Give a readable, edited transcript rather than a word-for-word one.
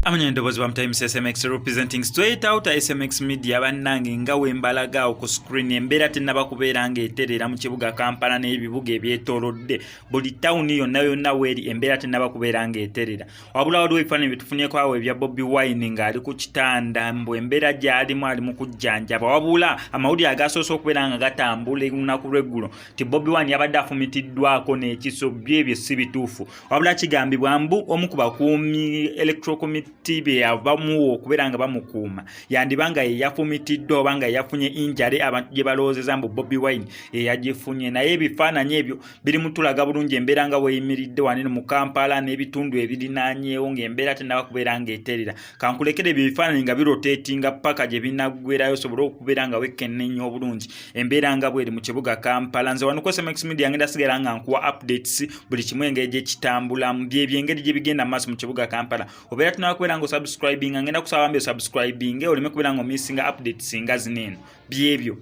Abanyendobozi ba Times SMX representing straight out SMX media bannange nga wembalaga ku screen embeera tennaba kubeera ng'eterera mu kibuga Kampala n'ebibuga ebyetoolodde buli town yonna weeri embeera tennaba kubeera ng'eterera wabula waliwo ebifaananyi bitufunyeko awo ebya Bobi Wine ng'ali ku kitanda mbu embeera gy'alimu ali mu kujjanjaba wabula amawulire agasoose okubeera nga gatambula olunaku lw'eggulo ti Bobi Wine yabadde afumitiddwako n'ekiso byebyo si bituufu wabula kigambibwa mbu omu ku bakuumi electoral committee tibe yabamu okubeera nga bamukuuma yandibanga yafumitiddwa oba nga yafunye injale abantu gye balowoozeza mbu Bobi Wine yagifunye naye ebifaananyi ebyo biri mutulaga bulungi embeera nga weyimiridde wanene mu Kampala n'ebitundu ebirinaanyeewo ng'embeera tennaba kubeera ng'eterera kankulekere ebyo ebifaananyi nga biroteetinga paka gye binaggwerayo osobole okubeera nga wekenneenya obulungi embeera nga bweri mu kibuga Kampala nze wano ku SMX media ngenda sigala nga nkuwa updates buli kimu engeri gye kitambulamu byebyo engeri gye bigenda mu maaso mu kibuga Kampala obeera tunaba kubeera ngo subscribing ngenda kusaba mbe subscribing oleme kubeera ngo missing updates nga zineno byebyo